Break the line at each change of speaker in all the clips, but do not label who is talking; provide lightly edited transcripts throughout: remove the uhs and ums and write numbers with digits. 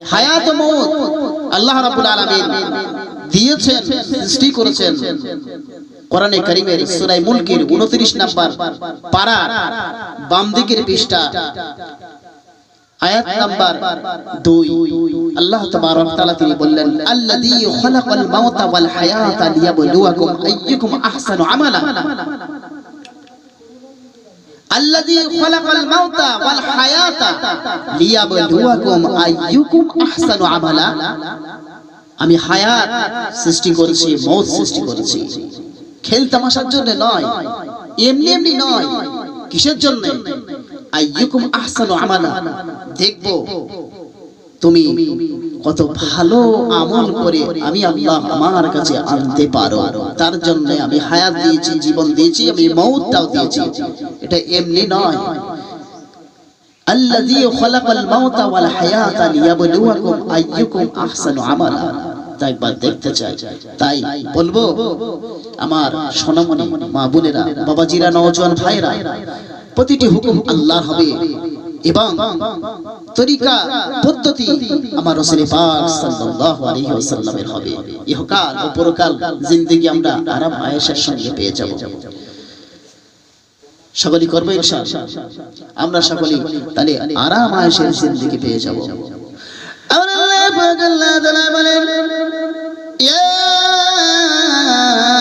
হায়াত ও মউত আল্লাহ রাব্বুল আলামিন দিয়েছেন, সৃষ্টি করেছেন। কোরআনে কারীমের সূরা মুলকের 29 নাম্বার পারা বাম দিকের পৃষ্ঠা আয়াত নাম্বার 2 আল্লাহ তাবারক তাআলা তিনি বললেন, আল্লাযী খালাকাল মাউতা ওয়াল হায়াতা লিয়াবলুয়াকুম আইয়ুকুম আহসানু আমালা। আল্লাযী খালাকাল মাউতা ওয়াল হায়াতা লিয়াবলুয়াকুম আইয়ুকুম আহসানু আমালা। আমি হায়াত সৃষ্টি করেছি, মউত সৃষ্টি করেছি, খেল তামাশার জন্য নয়, এমনি এমনি নয়। কিসের জন্য? আইয়ুকুম আহসানু আমালা, দেখবো তুমি কত ভালো আমল করে আমি আল্লাহ আমার কাছে আনতে পারো। তার জন্য আমি হায়াত দিয়েছি, জীবন দিয়েছি, আমি মউতটাও দিয়েছি। এটা এমনি নয়। আল্লাযী খালাকাল মাউতা ওয়াল হায়াতা লিয়াবলুয়াকুম আইয়ুকুম আহসানু আমালা। তাই একবার দেখতে চাই। তাই বলবো আমার সোনামণি মা বোনেরা, বাবাজিরা, নওজোয়ান ভাইরা, প্রতিটি হুকুম আল্লাহর হবে এবং তরিকা পদ্ধতি আমার রাসূল পাক সাল্লাল্লাহু আলাইহি ওয়াসাল্লামের হবে। ইহকাল ও পরকাল জিন্দেগি আমরা আরাম আয়েশের সঙ্গে পেয়ে যাব। সকলেই করব ইনশাআল্লাহ। আমরা সকলেই তাহলে আরাম আয়েশের জিন্দেগি পেয়ে যাব। আল্লাহ পাক আল্লাহ তাআলা বলেন, ইয়া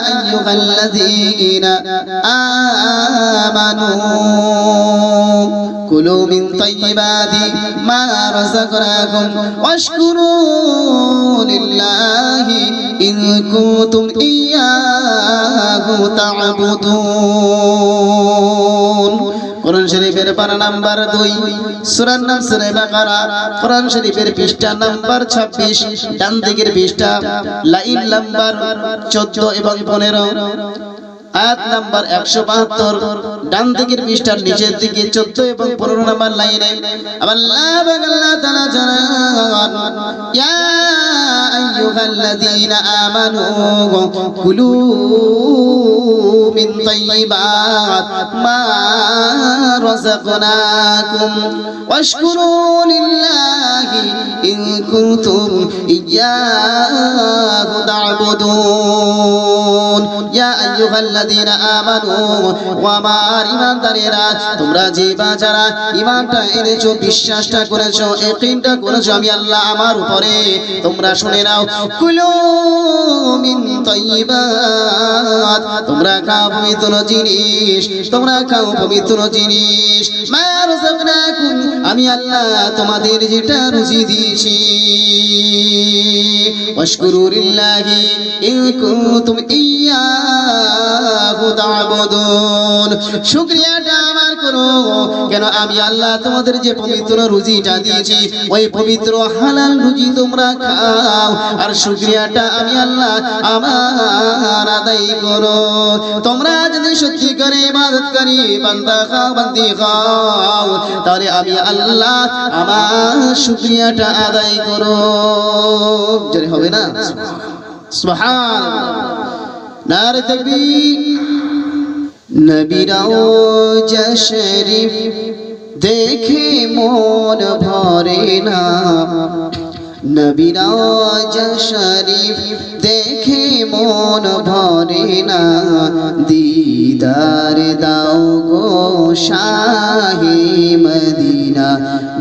আইয়ুহাল্লাযীনা আমানু কুলু মিন তাইয়্যিবাতি মা রাযাকনাকুম ওয়াশকুরু লিল্লাহি ইন কুনতুম ইয়্যাহু তা'বুদুন। কোরআন শরীফের পারা নাম্বার 2, সূরার নাম সূরা বাকারা, কোরআন শরীফের পৃষ্ঠা নাম্বার 26, ডান দিকের পৃষ্ঠা লাইন নাম্বার 14 এবং 15, আয়াত নাম্বার 172, ডান দিকের পৃষ্ঠার নিচের দিকে 14 এবং 15 নাম্বার লাইনে আল্লাহ তাআলা জানান, ইয়া আইয়ুহাল্লাযীনা আমানু কুলু মিন তাইয়্যিবাত মা রাযাকনাকুম ওয়াশকুরু লিল্লাহি ইন কুনতুম ইয়্যাহু তা'বুদুন। ইয়া আইয়ুহাল্লাযীনা আমানু, ওয়া আমার ঈমানদারেরা, তোমরা যে বাজারা ঈমানটা এনেছো, বিশ্বাসটা করেছো, ইয়াকিনটা করেছো আমি আল্লাহ আমার উপরে, তোমরা শুনে নাও, কুলু মিন তাইয়্যিবাত, তোমরা খাও পবিত্র জিনিস, তোমরা খাও পবিত্র জিনিস, মা রাযাকনাকুম, আমি আল্লাহ তোমাদের যেটা রুজি দিয়েছি, ওয়াশকুরু লিল্লাহি ইন কুনতুম ইয়্যাহু তা'বুদুন। শুকরিয়াটা আমার করো, কেন আমি আল্লাহ তোমাদের যে পবিত্র রুজিটা দিয়েছি, ওই পবিত্র হালাল রুজি তোমরা খাও, আর শুকরিয়াটা আমি আল্লাহ আমার আদায় করো। তোমরা যদি সত্যি করে ইবাদতকারী বান্দা খাও, বান্দি খাও, তাহলে আমি আল্লাহ আমার শুকরিয়াটা আদায় করো। জোরে হবে না? সুবহানাল্লাহ, নারে তাকবীর। নবীর রওজা শরীফ দেখে মন ভরে না, নবীর রওজা শরীফ দেখে মন ভরে না, দিদার দাও গো শাহে মদিনা,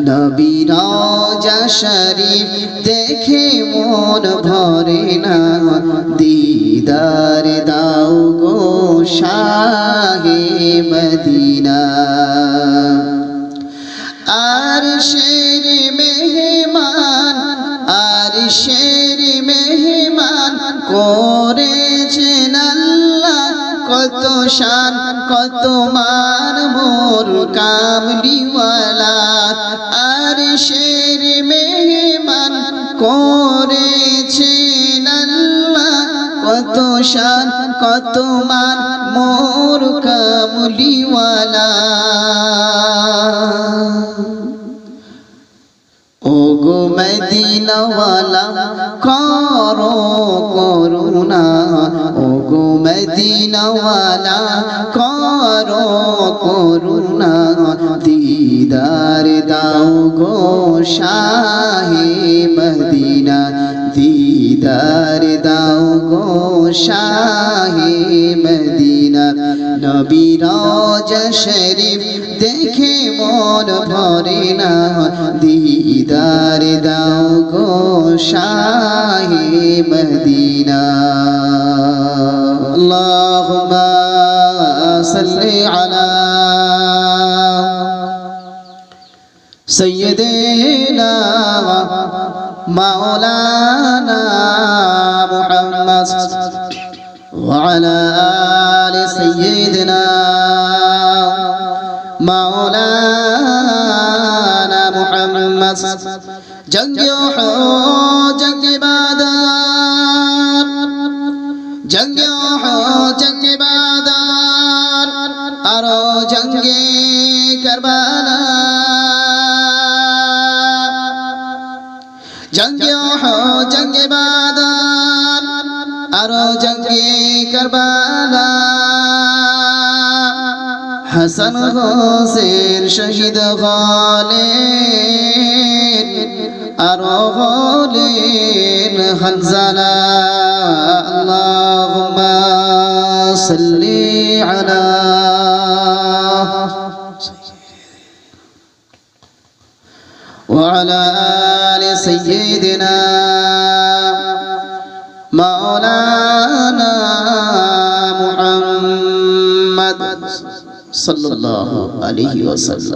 নবীর রওজা শরীফ দেখে মন ভরে না, দিদার দাও গো শাহে মদিনা। আরশের মেহমান, আরশের মেহমান করেছেন আল্লাহ, কত শান কত মান মোর কামলিওয়ালা, আরশের মেহমান করেছেন আল্লাহ, কত শান কত মান মোর কামলিওয়ালা। ওগো মদিনাওয়ালা করো করুণা, ওগো মদিনাওয়ালা করো করুণা, দিদার দাও গো শাহে মদিনা দিদার দাও গো শাহে মদিনা নবী রওজা শরীফ দেখে মন ভরে না দিদার দাও গো শাহে মদিনা আল্লাহুম্মা সাল্লি আলা সাইয়্যিদিনা মাওলানা মুহাম্মদ ওয়া আলা আলি সাইয়্যিদিনা মাওলানা মুহাম্মদ জঙ্গে উহুদ জঙ্গে বাদর জঙ্গে উহুদ জঙ্গে বাদর আরো জঙ্গে কারবালা জঙ্গে উহুদ জঙ্গে বাদর আরো জঙ্গে কারবালা হাসান হোসেন শহীদ হলেন আরো হলেন হানজালা আল্লাহুম্মা সাল্লি আলা ওয়া আলা আলি সাইয়্যিদিনা মাওলানা মুহাম্মদ সাল্লাল্লাহু আলাইহি ওয়াসাল্লাম।